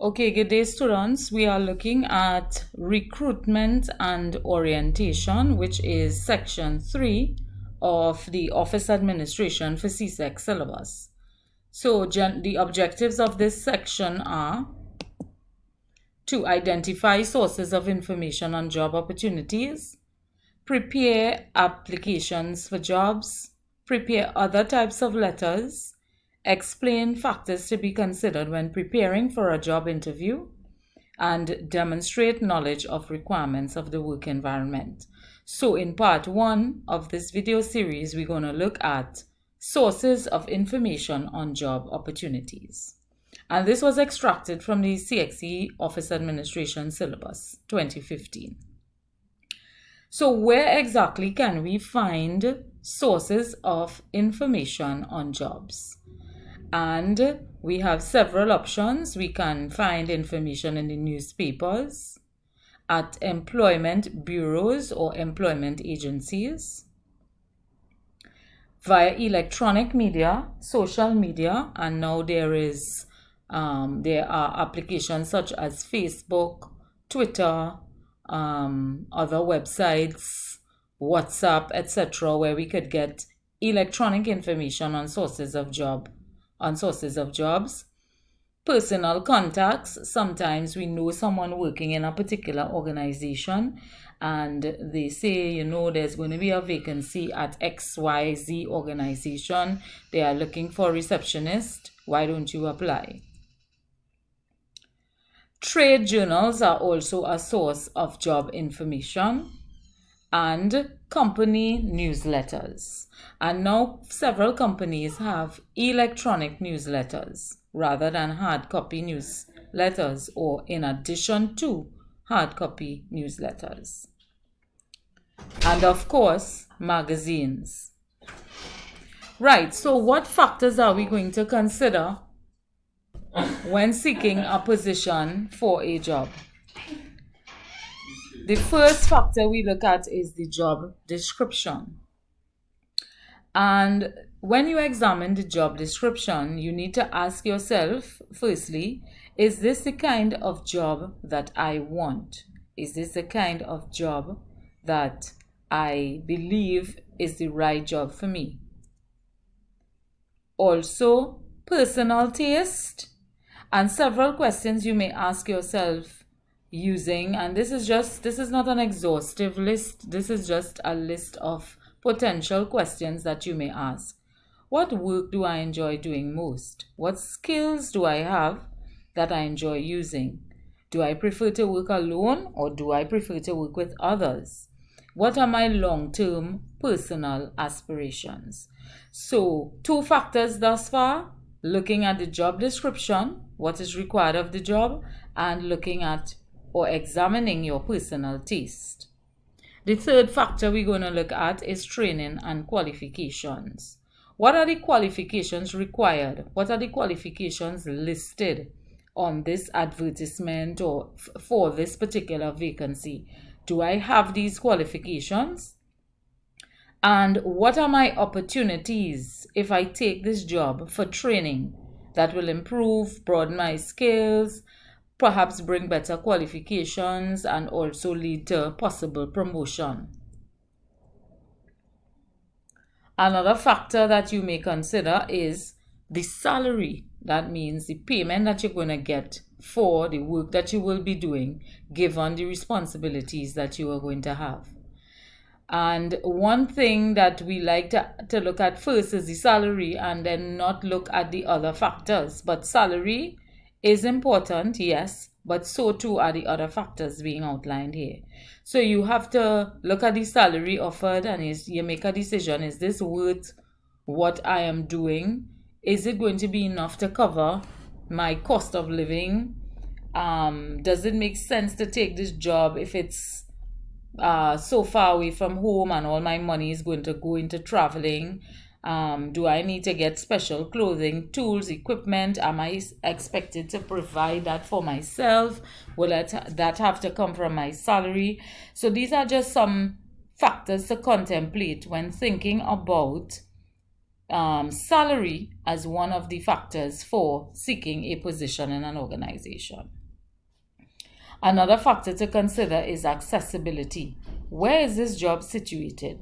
Okay, good day, students. We are looking at Recruitment and Orientation, which is section 3 of the Office Administration for CSEC syllabus. So, the objectives of this section are to identify sources of information on job opportunities, prepare applications for jobs, prepare other types of letters, explain factors to be considered when preparing for a job interview, and demonstrate knowledge of requirements of the work environment. So in part 1 of this video series, we're going to look at sources of information on job opportunities. And this was extracted from the CSEC Office Administration Syllabus 2015. So where exactly can we find sources of information on jobs? And we have several options. We can find information in the newspapers, at employment bureaus or employment agencies, via electronic media, social media, and now there are applications such as Facebook, Twitter, other websites, WhatsApp, etc., where we could get electronic information on sources of jobs. Personal contacts. Sometimes we know someone working in a particular organization and they say, there's going to be a vacancy at XYZ organization. They are looking for a receptionist. Why don't you apply? Trade journals are also a source of job information, and company newsletters. And now several companies have electronic newsletters rather than hard copy newsletters, or in addition to hard copy newsletters. And of course, magazines. Right, so what factors are we going to consider when seeking a position for a job? The first factor we look at is the job description. And when you examine the job description, you need to ask yourself, firstly, is this the kind of job that I want? Is this the kind of job that I believe is the right job for me? Also, personal taste, and several questions you may ask yourself using, and this is not an exhaustive list, this is just a list of potential questions that you may ask. What work do I enjoy doing most? What skills do I have that I enjoy using? Do I prefer to work alone or do I prefer to work with others? What are my long-term personal aspirations? So, 2 factors thus far: looking at the job description, what is required of the job, and looking at or examining your personal taste. The third factor we're going to look at is training and qualifications. What are the qualifications required? What are the qualifications listed on this advertisement or for this particular vacancy? Do I have these qualifications? And what are my opportunities if I take this job for training that will improve, broaden my skills, perhaps bring better qualifications, and also lead to possible promotion? Another factor that you may consider is the salary. That means the payment that you're going to get for the work that you will be doing, given the responsibilities that you are going to have. And one thing that we like to look at first is the salary, and then not look at the other factors. But salary is important, yes, but so too are the other factors being outlined here. So you have to look at the salary offered and you make a decision. Is this worth what I am doing? Is it going to be enough to cover my cost of living? Does it make sense to take this job if it's so far away from home and all my money is going to go into traveling? Do I need to get special clothing, tools, equipment? Am I expected to provide that for myself? Will that have to come from my salary? So these are just some factors to contemplate when thinking about salary as one of the factors for seeking a position in an organization. Another factor to consider is accessibility. Where is this job situated?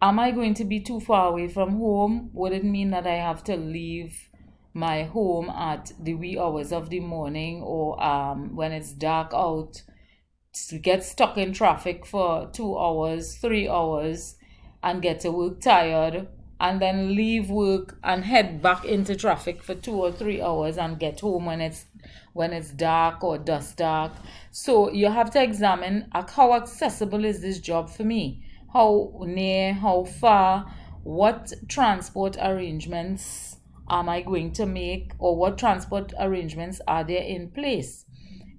Am I going to be too far away from home? Would it mean that I have to leave my home at the wee hours of the morning, or when it's dark out, to get stuck in traffic for 2 hours, 3 hours, and get to work tired, and then leave work and head back into traffic for 2 or 3 hours and get home when it's dark or dusk dark? So you have to examine how accessible is this job for me? How near, how far, what transport arrangements am I going to make, or what transport arrangements are there in place?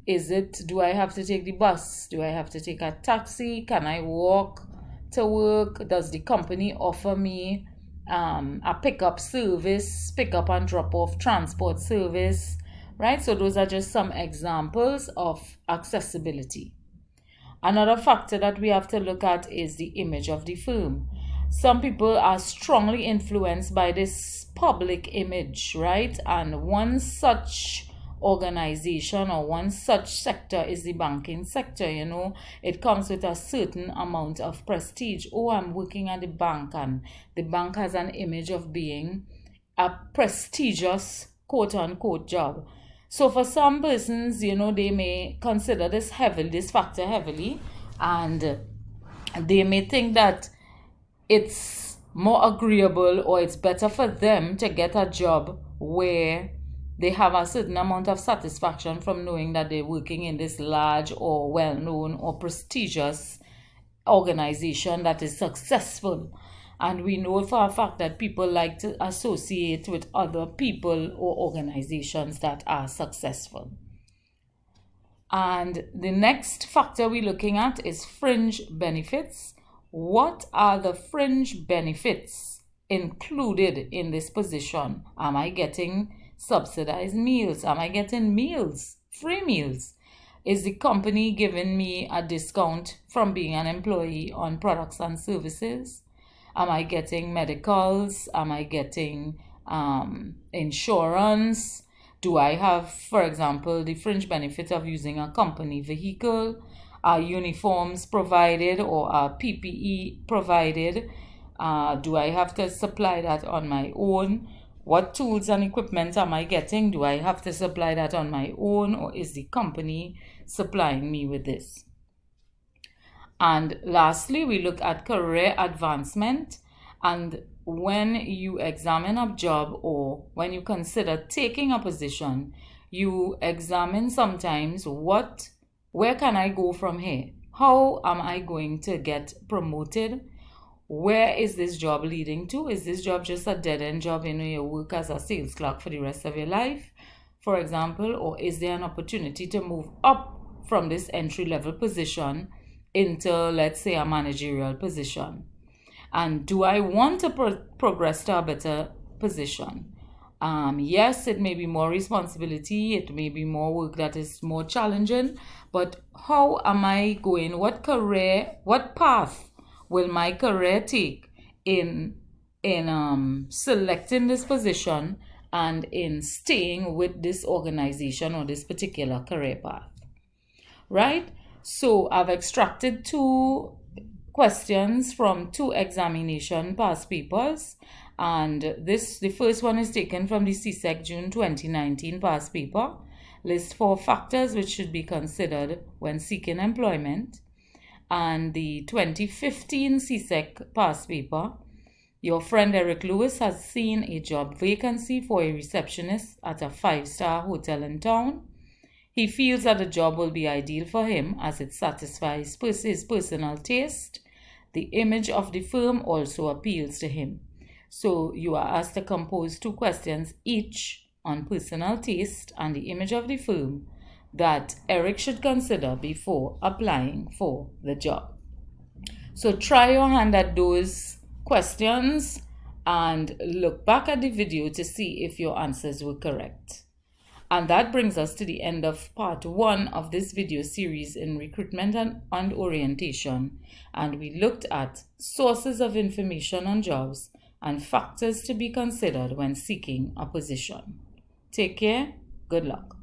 Do I have to take the bus? Do I have to take a taxi? Can I walk to work? Does the company offer me a pickup service, pick up and drop off transport service, right? So those are just some examples of accessibility. Another factor that we have to look at is the image of the firm. Some people are strongly influenced by this public image, right? And one such organization or one such sector is the banking sector. It comes with a certain amount of prestige. Oh, I'm working at the bank, and the bank has an image of being a prestigious quote unquote job. So for some persons, they may consider this factor heavily, and they may think that it's more agreeable, or it's better for them to get a job where they have a certain amount of satisfaction from knowing that they're working in this large or well-known or prestigious organization that is successful. And we know for a fact that people like to associate with other people or organizations that are successful. And the next factor we're looking at is fringe benefits. What are the fringe benefits included in this position? Am I getting subsidized meals? Am I getting meals, free meals? Is the company giving me a discount from being an employee on products and services? Am I getting medicals? Am I getting insurance? Do I have, for example, the fringe benefit of using a company vehicle? Are uniforms provided, or are PPE provided? Do I have to supply that on my own? What tools and equipment am I getting? Do I have to supply that on my own, or is the company supplying me with this? And lastly, we look at career advancement. And when you examine a job, or when you consider taking a position, you examine sometimes where can I go from here? How am I going to get promoted? Where is this job leading to? Is this job just a dead-end job? You work as a sales clerk for the rest of your life, for example, or is there an opportunity to move up from this entry-level position into, let's say, a managerial position? And do I want to progress to a better position? Yes, it may be more responsibility, it may be more work that is more challenging, but how am I going? What path will my career take in selecting this position and in staying with this organization or this particular career path? Right? So I've extracted 2 questions from 2 examination past papers, and the first one is taken from the CSEC June 2019 past paper. List 4 factors which should be considered when seeking employment. And the 2015 CSEC past paper, your friend Eric Lewis has seen a job vacancy for a receptionist at a 5-star hotel in town. He feels that the job will be ideal for him as it satisfies his personal taste. The image of the firm also appeals to him. So you are asked to compose 2 questions each on personal taste and the image of the firm that Eric should consider before applying for the job. So try your hand at those questions and look back at the video to see if your answers were correct. And that brings us to the end of part 1 of this video series in Recruitment and Orientation. And we looked at sources of information on jobs, and factors to be considered when seeking a position. Take care. Good luck.